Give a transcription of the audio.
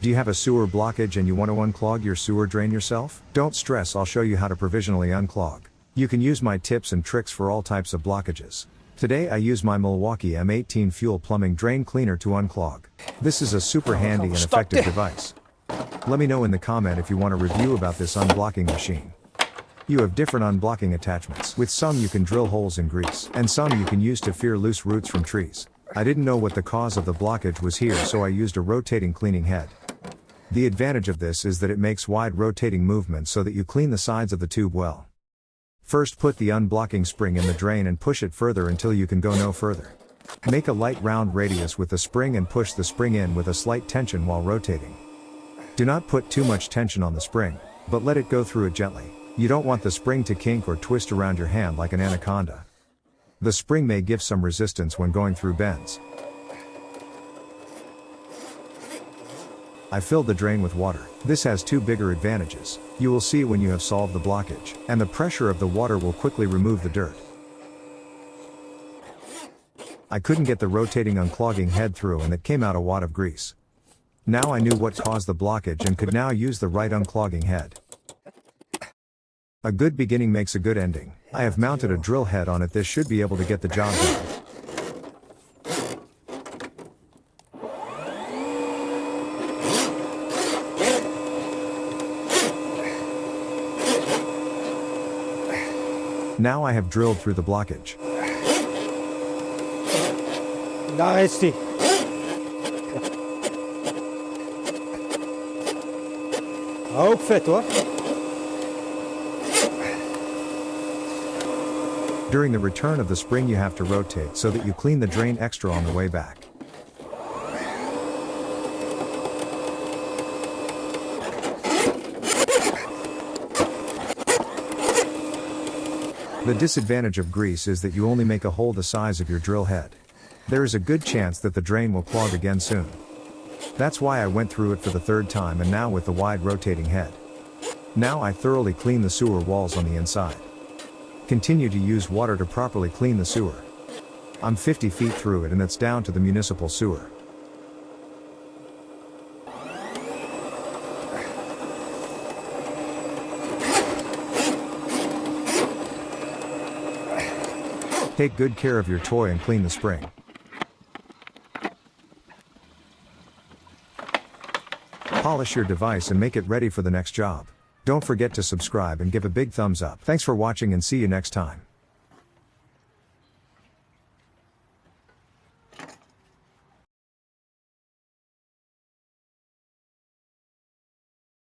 Do you have a sewer blockage and you want to unclog your sewer drain yourself? Don't stress, I'll show you how to provisionally unclog. You can use my tips and tricks for all types of blockages. Today I use my Milwaukee M18 fuel plumbing drain cleaner to unclog. This is a super handy and effective device. Let me know in the comment if you want a review about this unblocking machine. You have different unblocking attachments. With some you can drill holes in grease, and some you can use to shear loose roots from trees. I didn't know what the cause of the blockage was here, so I used a rotating cleaning head. The advantage of this is that it makes wide rotating movements so that you clean the sides of the tube well. First, put the unblocking spring in the drain and push it further until you can go no further. Make a light round radius with the spring and push the spring in with a slight tension while rotating. Do not put too much tension on the spring, but let it go through it gently. You don't want the spring to kink or twist around your hand like an anaconda. The spring may give some resistance when going through bends. I filled the drain with water. This has two bigger advantages. You will see when you have solved the blockage, and the pressure of the water will quickly remove the dirt. I couldn't get the rotating unclogging head through and it came out a wad of grease. Now I knew what caused the blockage and could now use the right unclogging head. A good beginning makes a good ending. I have mounted a drill head on it. This should be able to get the job done. Now I have drilled through the blockage. Daar is die. Ook vet hoor. During the return of the spring you have to rotate so that you clean the drain extra on the way back. The disadvantage of grease is that you only make a hole the size of your drill head. There is a good chance that the drain will clog again soon. That's why I went through it for the third time and now with the wide rotating head. Now I thoroughly clean the sewer walls on the inside. Continue to use water to properly clean the sewer. I'm 50 feet through it and it's down to the municipal sewer. Take good care of your toy and clean the spring. Polish your device and make it ready for the next job. Don't forget to subscribe and give a big thumbs up. Thanks for watching and see you next time.